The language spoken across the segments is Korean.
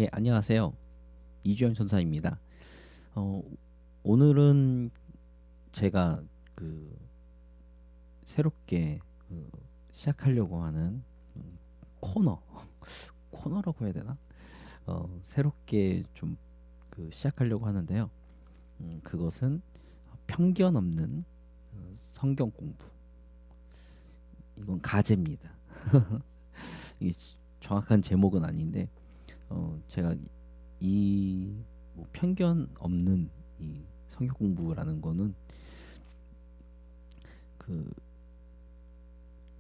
예, 안녕하세요. 이주연 전사입니다. 어, 오늘은 제가 그 새롭게 시작하려고 하는 코너, 코너라고 해야 되나? 새롭게 좀 시작하려고 하는데요. 그것은 편견 없는 성경 공부. 이건 가제입니다. 이게 정확한 제목은 아닌데, 제가 뭐 편견 없는 이 성경 공부라는 거는 그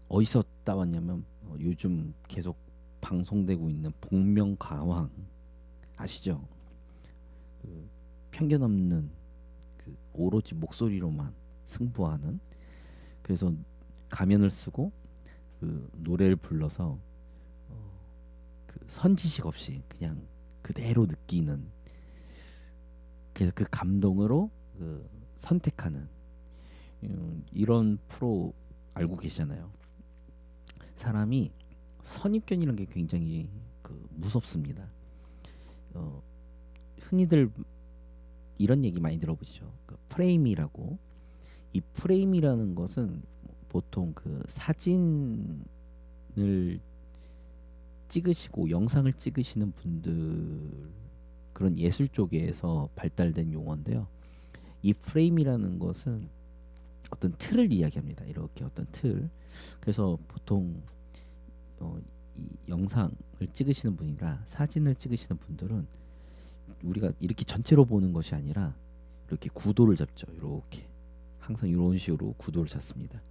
어디서 따왔냐면, 요즘 계속 방송되고 있는 복면가왕 아시죠? 그 편견 없는 오로지 목소리로만 승부하는, 그래서 가면을 쓰고 노래를 불러서 선지식 없이 그냥 그대로 느끼는, 그래서 그 감동으로 선택하는 이런 프로 알고 계시잖아요. 사람이 선입견이라는 게 굉장히 무섭습니다. 흔히들 이런 얘기 많이 들어보시죠. 프레임이라고. 이 프레임이라는 것은 보통 사진을 찍으시고 영상을 찍으시는 분들, 그런 예술 쪽에서 발달된 용어인데요. 이 프레임이라는 것은 어떤 틀을 이야기합니다. 이렇게 어떤 틀. 그래서 보통 이 영상을 찍으시는 분이나 사진을 찍으시는 분들은 우리가 이렇게 전체로 보는 것이 아니라 이렇게 구도를 잡죠. 이렇게 항상 이런 식으로 구도를 잡습니다.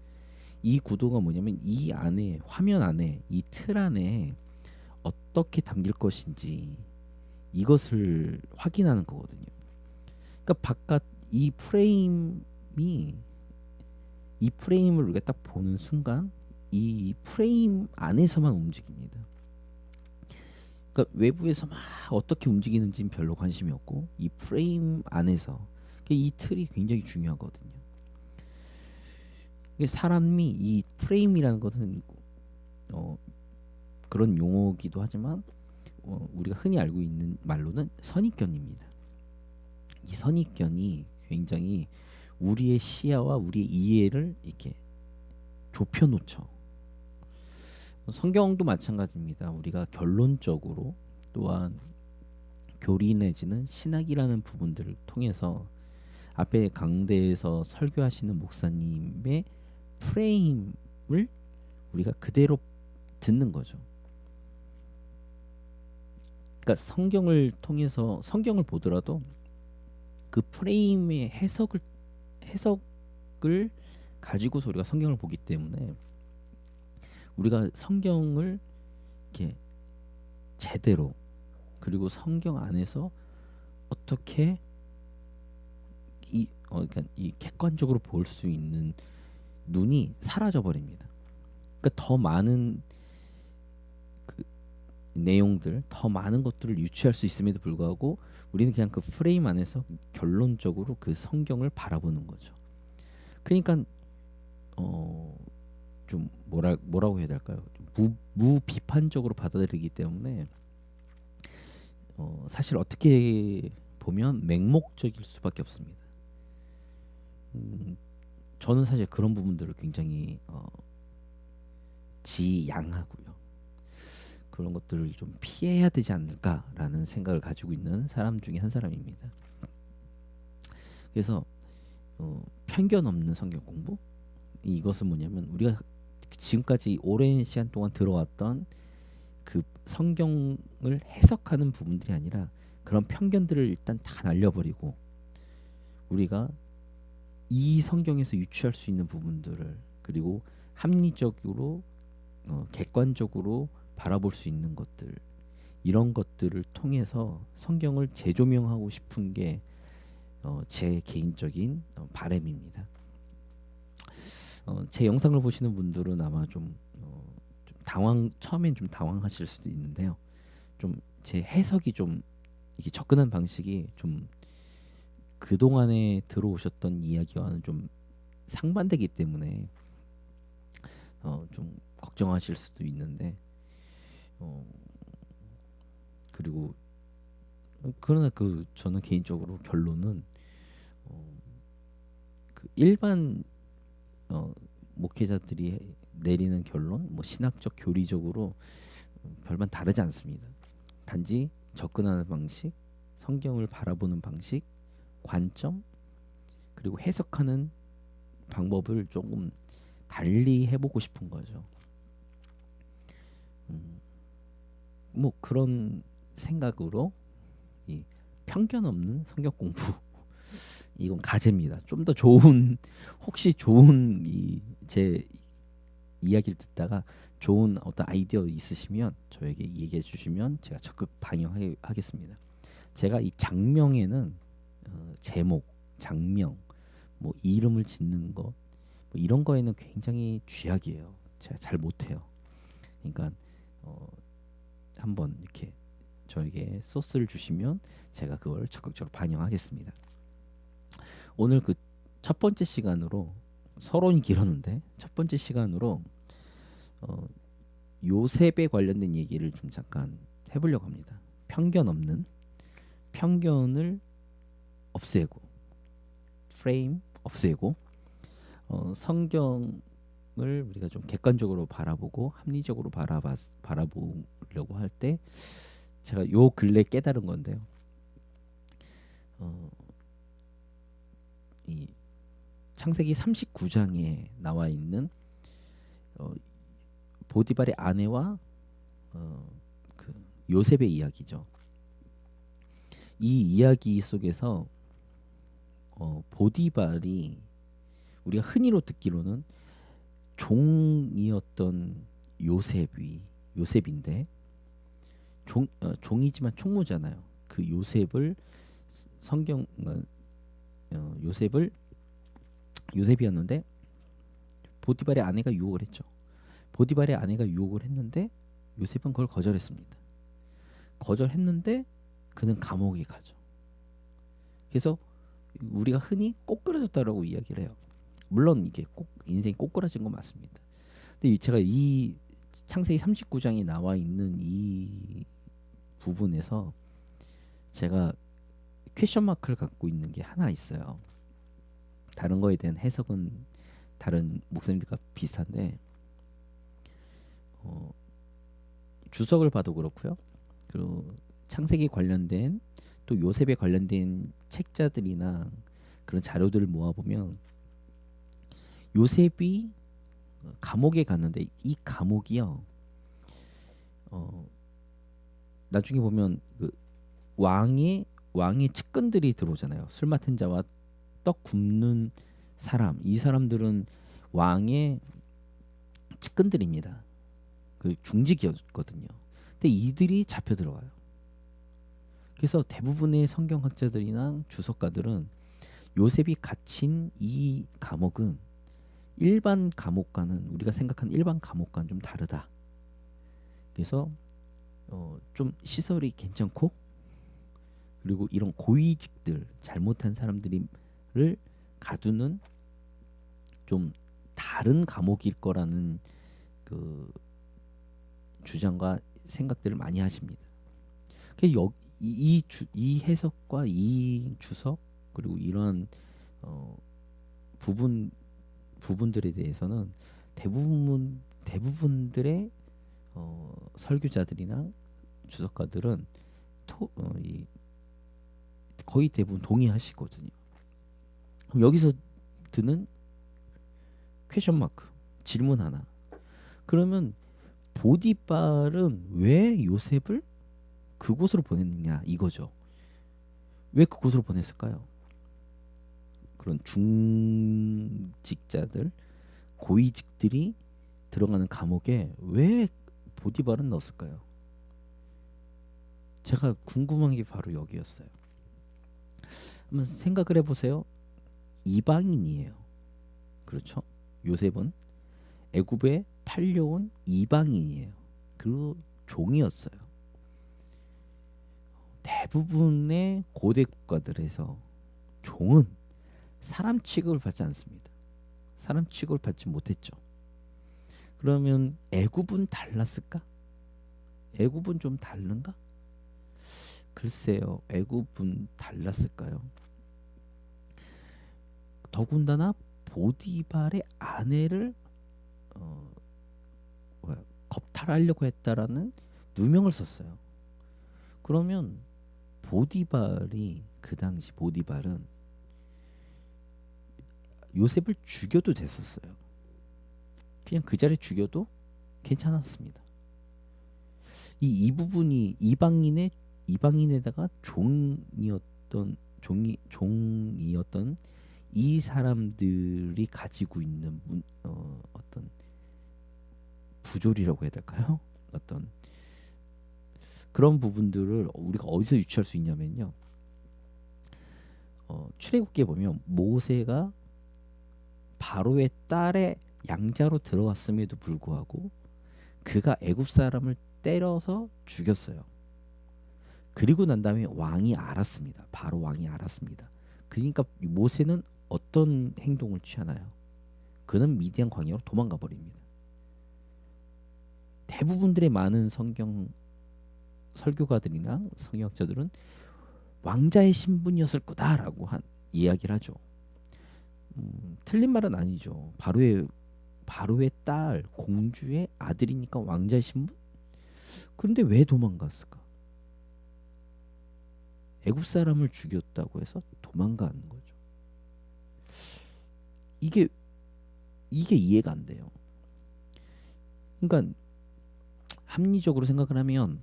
이 구도가 뭐냐면 이 안에, 화면 안에, 이 틀 안에 어떻게 담길 것인지 이것을 확인하는 거거든요. 그러니까 바깥 이 프레임을 우리가 딱 보는 순간 이 프레임 안에서만 움직입니다. 그러니까 외부에서 막 어떻게 움직이는지는 별로 관심이 없고 이 프레임 안에서, 이 틀이 굉장히 중요하거든요. 사람이 이 프레임이라는 것은 그런 용어기도 하지만 우리가 흔히 알고 있는 말로는 선입견입니다. 이 선입견이 굉장히 우리의 시야와 우리의 이해를 이렇게 좁혀놓죠. 성경도 마찬가지입니다. 우리가 결론적으로 또한 교리 내지는 신학이라는 부분들을 통해서 앞에 강대에서 설교하시는 목사님의 프레임을 우리가 그대로 듣는 거죠. 그러니까 성경을 통해서 성경을 보더라도 그 프레임의 해석을 가지고서 우리가 성경을 보기 때문에 우리가 성경을 이렇게 제대로, 그리고 성경 안에서 어떻게 그러니까 이 객관적으로 볼 수 있는 눈이 사라져 버립니다. 그러니까 더 많은 내용들, 더 많은 것들을 유추할 수 있음에도 불구하고 우리는 그냥 그 프레임 안에서 결론적으로 그 성경을 바라보는 거죠. 그러니까 좀 뭐라고 해야 될까요? 무비판적으로 받아들이기 때문에 사실 어떻게 보면 맹목적일 수밖에 없습니다. 저는 사실 그런 부분들을 굉장히 지양하고요. 그런 것들을 좀 피해야 되지 않을까라는 생각을 가지고 있는 사람 중에 한 사람입니다. 그래서 편견 없는 성경 공부, 이것은 뭐냐면 우리가 지금까지 오랜 시간 동안 들어왔던 그 성경을 해석하는 부분들이 아니라 그런 편견들을 일단 다 날려버리고 우리가 이 성경에서 유추할 수 있는 부분들을, 그리고 합리적으로 객관적으로 바라볼 수 있는 것들, 이런 것들을 통해서 성경을 재조명하고 싶은 게 제 개인적인 바람입니다. 제 영상을 보시는 분들은 아마 좀 처음엔 좀 당황하실 수도 있는데요. 좀 제 해석이 좀 이게 접근한 방식이 좀 그동안에 들어오셨던 이야기와는 좀 상반되기 때문에 좀 걱정하실 수도 있는데, 그리고 그러나 저는 개인적으로 결론은 그 일반 목회자들이 내리는 결론, 뭐 신학적 교리적으로 별반 다르지 않습니다. 단지 접근하는 방식, 성경을 바라보는 방식, 관점, 그리고 해석하는 방법을 조금 달리 해보고 싶은 거죠. 뭐 그런 생각으로 이 편견 없는 성경 공부 이건 과제입니다. 좀 더 좋은 혹시 좋은 제 이야기를 듣다가 좋은 어떤 아이디어 있으시면 저에게 얘기해 주시면 제가 적극 반영하겠습니다. 제가 이 장명에는 제목, 장명, 뭐 이름을 짓는 것, 뭐 이런 거에는 굉장히 쥐약이에요. 제가 잘 못해요. 그러니까 한번 이렇게 저에게 소스를 주시면 제가 그걸 적극적으로 반영하겠습니다. 오늘 그 첫 번째 시간으로 서론이 길었는데 첫 번째 시간으로 요셉에 관련된 얘기를 좀 잠깐 해보려고 합니다. 편견 없는 편견을 없애고 프레임 없애고 성경을 우리가 좀 객관적으로 바라보고 합리적으로 바라보려고 할 때 제가 요 근래 깨달은 건데요. 이 창세기 39장에 나와 있는 보디발의 아내와 그 요셉의 이야기죠. 이 이야기 속에서 보디발이 우리가 흔히로 듣기로는 종이었던 요셉인데 종이지만 총무잖아요. 그 요셉을 요셉이었는데 보디발의 아내가 유혹을 했죠. 보디발의 아내가 유혹을 했는데 요셉은 그걸 거절했습니다. 거절했는데 그는 감옥에 가죠. 그래서 우리가 흔히 꼬꾸라졌다라고 이야기를 해요. 물론 이게 꼭 인생이 꼬꾸라진 건 맞습니다. 근데 제가 이 창세기 39장에 나와 있는 이 부분에서 제가 퀘션 마크를 갖고 있는 게 하나 있어요. 다른 거에 대한 해석은 다른 목사님들과 비슷한데 주석을 봐도 그렇고요. 그리고 창세기 관련된 또 요셉에 관련된 책자들이나 그런 자료들을 모아보면 요셉이 감옥에 갔는데 이 감옥이요. 나중에 보면 그 왕의 측근들이 들어오잖아요. 술 맡은 자와 떡 굽는 사람. 이 사람들은 왕의 측근들입니다. 그 중직이었거든요. 근데 이들이 잡혀 들어가요. 그래서 대부분의 성경학자들이나 주석가들은 요셉이 갇힌 이 감옥은 일반 감옥과는 우리가 생각하는 일반 감옥과는 좀 다르다. 그래서 좀 시설이 괜찮고 그리고 이런 고위직들 잘못한 사람들을 가두는 좀 다른 감옥일 거라는 그 주장과 생각들을 많이 하십니다. 그래서 이 해석과 이 주석 그리고 이런 부분들에 대해서는 대부분들의 설교자들이나 주석가들은 거의 대부분 동의하시거든요. 그럼 여기서 드는 퀘션 마크 질문 하나. 그러면 보디발은 왜 요셉을 그곳으로 보냈느냐 이거죠. 왜 그곳으로 보냈을까요? 그런 중직자들, 고위직들이 들어가는 감옥에 왜 보디발은 넣었을까요? 제가 궁금한 게 바로 여기였어요. 한번 생각을 해보세요. 이방인이에요. 그렇죠? 요셉은 애굽에 팔려온 이방인이에요. 그리고 종이었어요. 대부분의 고대 국가들에서 종은 사람 취급을 받지 않습니다. 사람 취급을 받지 못했죠. 그러면 애굽은 달랐을까? 애굽은 좀 다른가? 글쎄요, 애굽은 달랐을까요? 더군다나 보디발의 아내를 어, 겁탈하려고 했다라는 누명을 썼어요. 그러면 보디발이 그 당시 보디발은 요셉을 죽여도 됐었어요. 그냥 그 자리에 죽여도 괜찮았습니다. 이 부분이 이방인에다가 종이었던 이 사람들이 가지고 있는 어떤 부조리라고 해야 될까요? 어떤 그런 부분들을 우리가 어디서 유추할 수 있냐면요. 출애굽기에 보면 모세가 바로의 딸의 양자로 들어갔음에도 불구하고 그가 애굽 사람을 때려서 죽였어요. 그리고 난 다음에 왕이 알았습니다. 바로 왕이 알았습니다. 그러니까 모세는 어떤 행동을 취하나요? 그는 미디안 광야로 도망가 버립니다. 대부분들의 많은 성경 설교가들이나 성경학자들은 왕자의 신분이었을 거다라고 이야기를 하죠. 틀린 말은 아니죠. 바로의 딸, 공주의 아들이니까 왕자의 신분? 그런데 왜 도망갔을까? 애굽 사람을 죽였다고 해서 도망가는 거죠. 이게 이해가 안 돼요. 그러니까 합리적으로 생각을 하면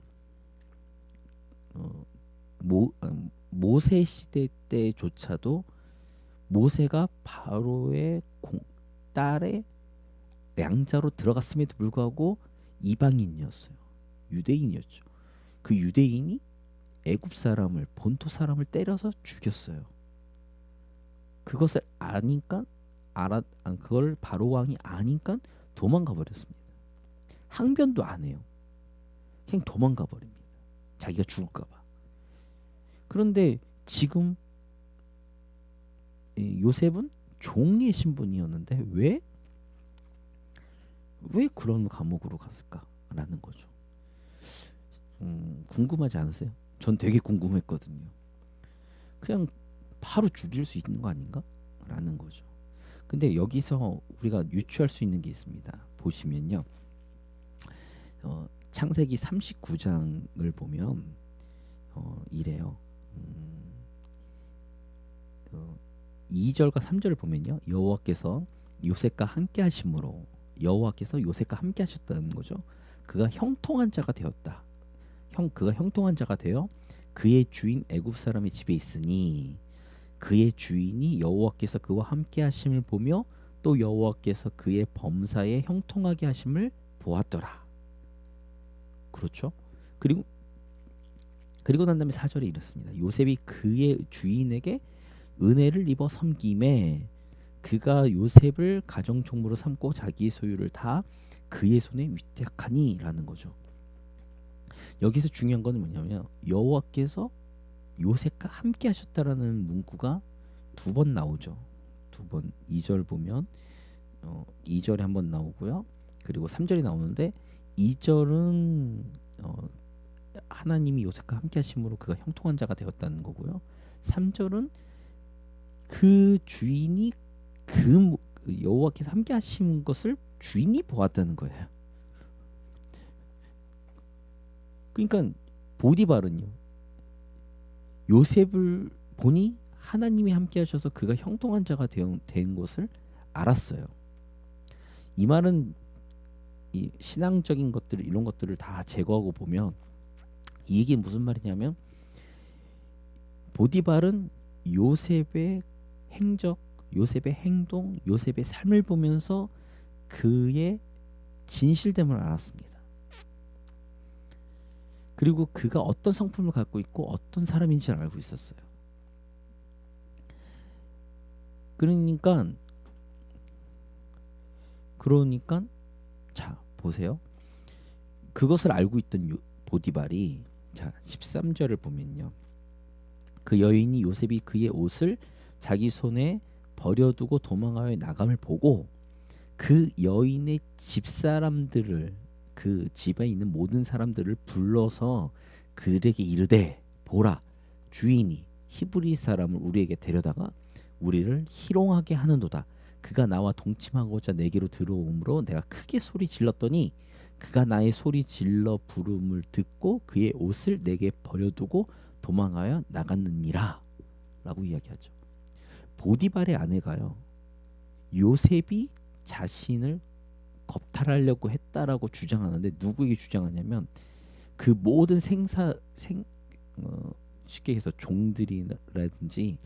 모세 시대 때조차도 모세가 바로의 딸의 양자로 들어갔음에도 불구하고 이방인이었어요. 유대인이었죠. 그 유대인이 애굽 사람을 본토 사람을 때려서 죽였어요. 그것을 아니까 그걸 바로 왕이 아니까 도망가 버렸습니다. 항변도 안 해요. 그냥 도망가 버립니다. 자기가 죽을까 봐. 그런데 지금 요셉은 종의 신분이었는데 왜 그런 감옥으로 갔을까라는 거죠. 궁금하지 않으세요? 전 되게 궁금했거든요. 그냥 바로 죽일 수 있는 거 아닌가? 라는 거죠. 근데 여기서 우리가 유추할 수 있는 게 있습니다. 보시면요. 창세기 39장을 보면 이래요. 2절과 3절을 보면요. 여호와께서 요셉과 함께 하심으로 여호와께서 요셉과 함께 하셨다는 거죠. 그가 형통한 자가 되었다. 그가 형통한 자가 되어 그의 주인 애굽 사람의 집에 있으니 그의 주인이 여호와께서 그와 함께 하심을 보며 또 여호와께서 그의 범사에 형통하게 하심을 보았더라. 그렇죠? 그리고 난 다음에 4절에 이렇습니다. 요셉이 그의 주인에게 은혜를 입어 섬김에 그가 요셉을 가정총무로 삼고 자기의 소유를 다 그의 손에 위탁하니라는 거죠. 여기서 중요한 건 뭐냐면 여호와께서 요셉과 함께 하셨다라는 문구가 두 번 나오죠. 두 번. 2절 보면 2절에 한 번 나오고요. 그리고 3절이 나오는데 2절은 하나님이 요셉과 함께 하심으로 그가 형통한 자가 되었다는 거고요. 3절은 그 주인이 그 여호와께서 함께 하신 것을 주인이 보았다는 거예요. 그러니까 보디발은요. 요셉을 보니 하나님이 함께 하셔서 그가 형통한 자가 된 것을 알았어요. 이 말은 이 신앙적인 것들 이런 것들을 다 제거하고 보면 이 얘기는 무슨 말이냐면 보디발은 요셉의 행적, 요셉의 행동, 요셉의 삶을 보면서 그의 진실됨을 알았습니다. 그리고 그가 어떤 성품을 갖고 있고 어떤 사람인지를 알고 있었어요. 그러니까 자 보세요. 그것을 알고 있던 보디발이 자 13절을 보면요. 그 여인이 요셉이 그의 옷을 자기 손에 버려두고 도망하여 나감을 보고 그 여인의 집사람들을 그 집에 있는 모든 사람들을 불러서 그들에게 이르되 보라, 주인이 히브리 사람을 우리에게 데려다가 우리를 희롱하게 하는도다. 그가 나와 동침하고자 내게로 들어오므로 내가 크게 소리 질렀더니 그가 나의 소리 질러 부름을 듣고 그의 옷을 내게 버려두고 도망하여 나갔느니라 라고 이야기하죠. 보디발의 아내가요, 요셉이 자신을 겁탈하려고 했다라고 주장하는데, 누구에게 주장하냐면 그 모든 쉽게 해서 종들이라든지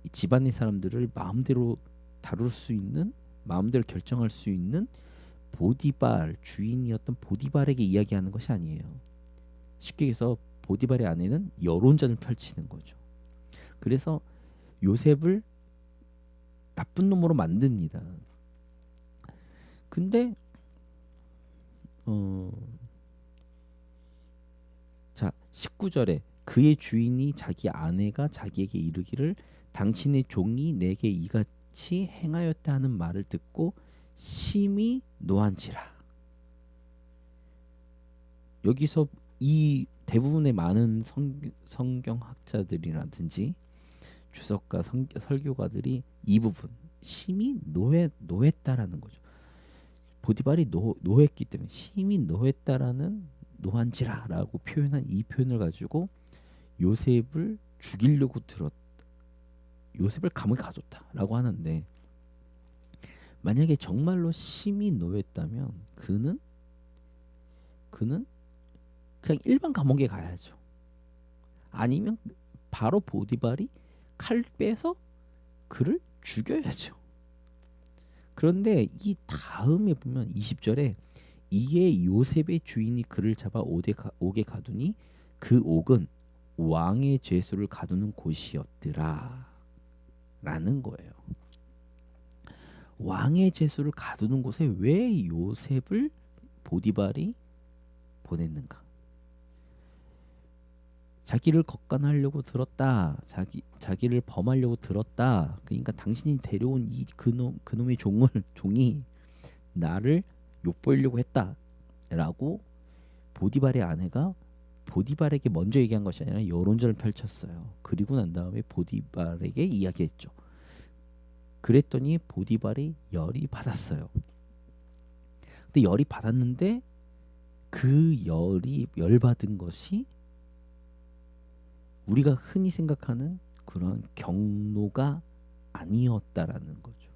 이 집안의 사람들을 마음대로 다룰 수 있는, 마음대로 결정할 수 있는 보디발, 주인이었던 보디발에게 이야기하는 것이 아니에요. 쉽게 해서 보디발의 아내는 여론전을 펼치는 거죠. 그래서 요셉을 나쁜 놈으로 만듭니다. 근데 자, 19절에 그의 주인이 자기 아내가 자기에게 이르기를 당신의 종이 내게 이같이 행하였다 하는 말을 듣고 심히 노한지라. 여기서 이 대부분의 많은 성경학자들이라든지 주석가 설교가들이 이 부분 심히 노했다라는 거죠. 보디발이 노했기 때문에 심히 노했다라는 노한지라라고 표현한 이 표현을 가지고 요셉을 죽이려고 요셉을 감옥에 가뒀다라고 하는데, 만약에 정말로 심히 노했다면 그는 그냥 일반 감옥에 가야죠. 아니면 바로 보디발이 칼 빼서 그를 죽여야죠. 그런데 이 다음에 보면 20절에 이에 요셉의 주인이 그를 잡아 옥에 가두니 그 옥은 왕의 죄수를 가두는 곳이었더라 라는 거예요. 왕의 죄수를 가두는 곳에 왜 요셉을 보디발이 보냈는가? 자기를 겉간하려고 들었다. 자기를 범하려고 들었다. 그러니까 당신이 데려온 그놈의 종이 나를 욕보이려고 했다라고 보디발의 아내가 보디발에게 먼저 얘기한 것이 아니라 여론전을 펼쳤어요. 그리고 난 다음에 보디발에게 이야기했죠. 그랬더니 보디발이 열이 받았어요. 근데 열이 받았는데 그 열받은 것이 우리가 흔히 생각하는 그런 경노가 아니었다라는 거죠.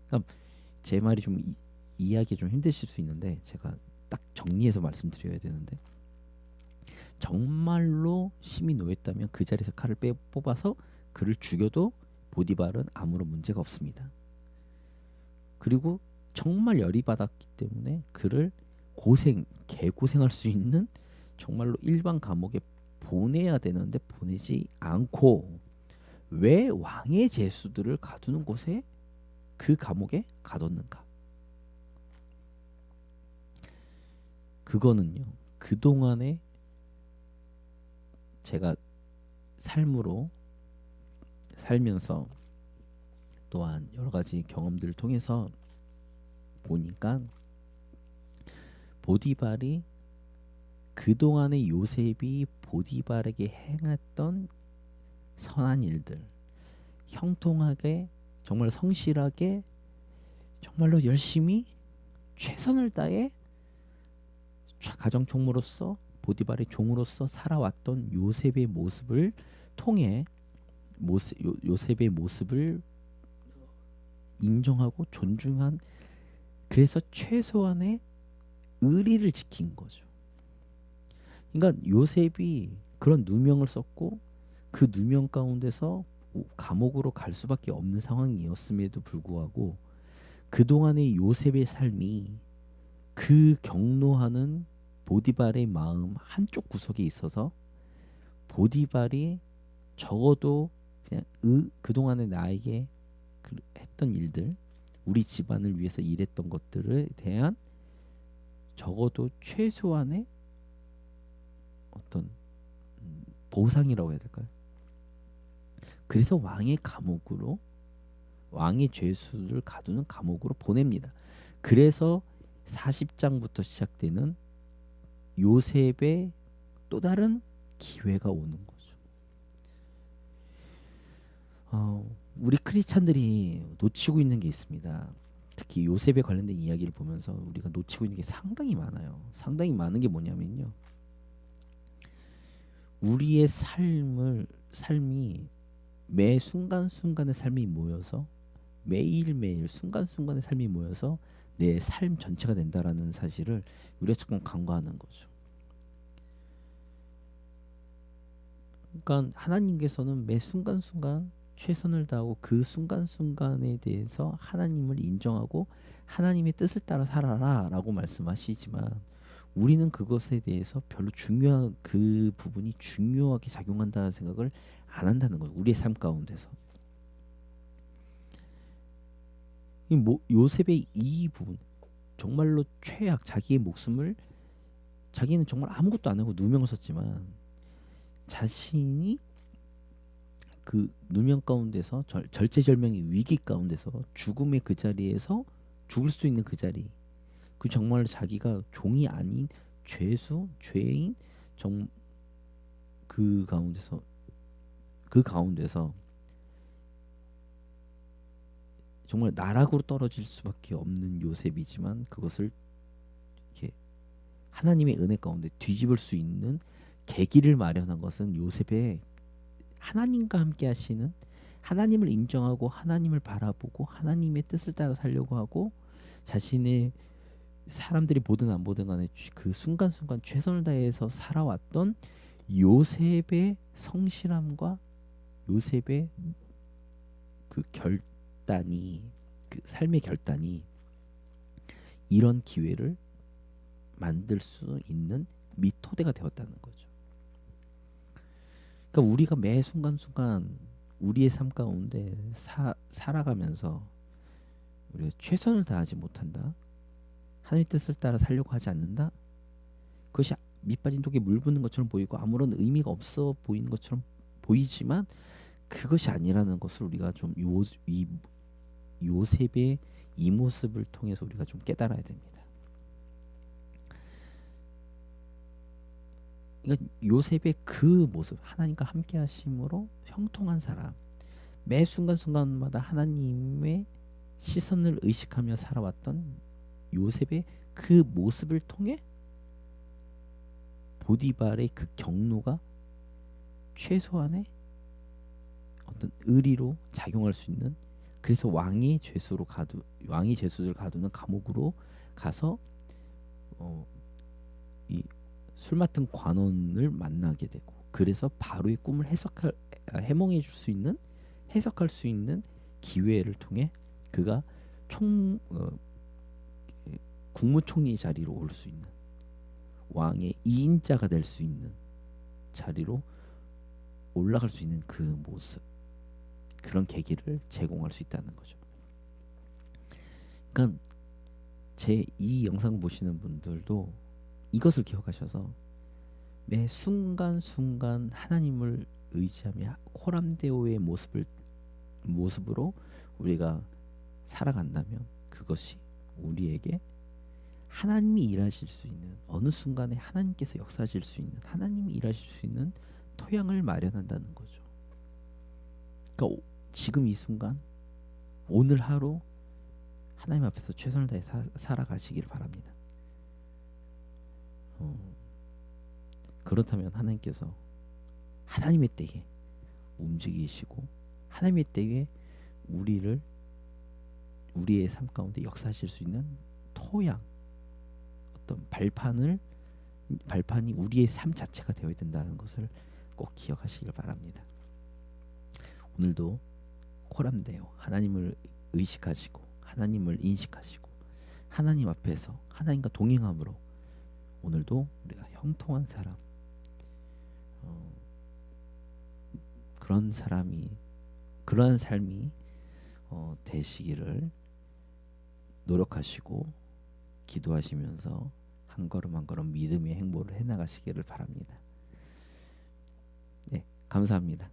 그러니까 제 말이 좀 이해하기 좀 힘드실 수 있는데 제가 딱 정리해서 말씀드려야 되는데, 정말로 심히 노했다면 그 자리에서 칼을 뽑아서 그를 죽여도 보디발은 아무런 문제가 없습니다. 그리고 정말 열이 받았기 때문에 그를 개고생할 수 있는 정말로 일반 감옥에 보내야 되는데 보내지 않고 왜 왕의 죄수들을 가두는 곳에 그 감옥에 가뒀는가? 그거는요, 그동안에 제가 삶으로 살면서 또한 여러 가지 경험들을 통해서 보니까 보디발이 그동안의 요셉이 보디발에게 행했던 선한 일들, 형통하게 정말 성실하게 정말로 열심히 최선을 다해 가정 총무로서 보디발의 종으로서 살아왔던 요셉의 모습을 통해 요셉의 모습을 인정하고 존중한, 그래서 최소한의 의리를 지킨 거죠. 그러니까 요셉이 그런 누명을 썼고 그 누명 가운데서 감옥으로 갈 수밖에 없는 상황이었음에도 불구하고 그동안의 요셉의 삶이 그 경노하는 보디발의 마음 한쪽 구석에 있어서 보디발이 적어도 그냥 그동안에 나에게 했던 일들, 우리 집안을 위해서 일했던 것들에 대한 적어도 최소한의 어떤 보상이라고 해야 될까요? 그래서 왕의 죄수를 가두는 감옥으로 보냅니다. 그래서 40장부터 시작되는 요셉의 또 다른 기회가 오는 거죠. 우리 크리스찬들이 놓치고 있는 게 있습니다. 특히 요셉에 관련된 이야기를 보면서 우리가 놓치고 있는 게 상당히 많아요. 상당히 많은 게 뭐냐면요. 우리의 삶이 매 순간순간의 삶이 모여서 매일매일 순간순간의 삶이 모여서 내 삶 전체가 된다라는 사실을 우리가 조금 간과하는 거죠. 그러니까 하나님께서는 매 순간순간 최선을 다하고 그 순간순간에 대해서 하나님을 인정하고 하나님의 뜻을 따라 살아라 라고 말씀하시지만 우리는 그것에 대해서 별로 중요한 그 부분이 중요하게 작용한다는 생각을 안 한다는 거예요. 우리의 삶 가운데서. 요셉의 이 부분 정말로 최악 자기의 목숨을 자기는 정말 아무것도 안 하고 누명을 썼지만 자신이 그 누명 가운데서 절체절명의 위기 가운데서 죽음의 그 자리에서 죽을 수 있는 그 자리 그 정말 자기가 종이 아닌 죄인 그 가운데서 정말 나락으로 떨어질 수밖에 없는 요셉이지만 그것을 이렇게 하나님의 은혜 가운데 뒤집을 수 있는 계기를 마련한 것은 요셉의 하나님과 함께 하시는 하나님을 인정하고 하나님을 바라보고 하나님의 뜻을 따라 살려고 하고 자신의 사람들이 보든 안 보든 간에 그 순간순간 최선을 다해서 살아왔던 요셉의 성실함과 요셉의 그 결단이 그 삶의 결단이 이런 기회를 만들 수 있는 미토대가 되었다는 거죠. 그러니까 우리가 매 순간순간 우리의 삶 가운데 살아가면서 우리가 최선을 다하지 못한다. 하나님의 뜻을 따라 살려고 하지 않는다. 그것이 밑 빠진 독에 물 붓는 것처럼 보이고 아무런 의미가 없어 보이는 것처럼 보이지만 그것이 아니라는 것을 우리가 좀 요셉의 이 모습을 통해서 우리가 좀 깨달아야 됩니다. 그러니까 요셉의 그 모습, 하나님과 함께 하심으로 형통한 사람, 매 순간순간마다 하나님의 시선을 의식하며 살아왔던 요셉의 그 모습을 통해 보디발의 그 경로가 최소한의 어떤 의리로 작용할 수 있는, 그래서 왕이 죄수를 가두는 감옥으로 가서 이 술 맡은 관원을 만나게 되고, 그래서 바로의 꿈을 해몽해 줄 수 있는, 해석할 수 있는 기회를 통해 그가 국무총리 자리로 올 수 있는, 왕의 2인자가 될 수 있는 자리로 올라갈 수 있는 그 모습, 그런 계기를 제공할 수 있다는 거죠. 그러니까 제 이 영상 보시는 분들도 이것을 기억하셔서 매 순간순간 하나님을 의지하며 호람데오의 모습으로 우리가 살아간다면 그것이 우리에게 하나님이 일하실 수 있는, 어느 순간에 하나님께서 역사하실 수 있는, 하나님이 일하실 수 있는 토양을 마련한다는 거죠. 그러니까 지금 이 순간, 오늘 하루 하나님 앞에서 최선을 다해 살아가시기를 바랍니다. 그렇다면 하나님께서 하나님의 때에 움직이시고 하나님의 때에 우리의 삶 가운데 역사하실 수 있는 토양, 어떤 발판이 우리의 삶 자체가 되어야 된다는 것을 꼭 기억하시길 바랍니다. 오늘도 호람되어 하나님을 의식하시고 하나님을 인식하시고 하나님 앞에서 하나님과 동행함으로 오늘도 우리가 형통한 사람, 그러한 삶이 되시기를 노력하시고 기도하시면서 한 걸음 한 걸음 믿음의 행보를 해나가시기를 바랍니다. 네, 감사합니다.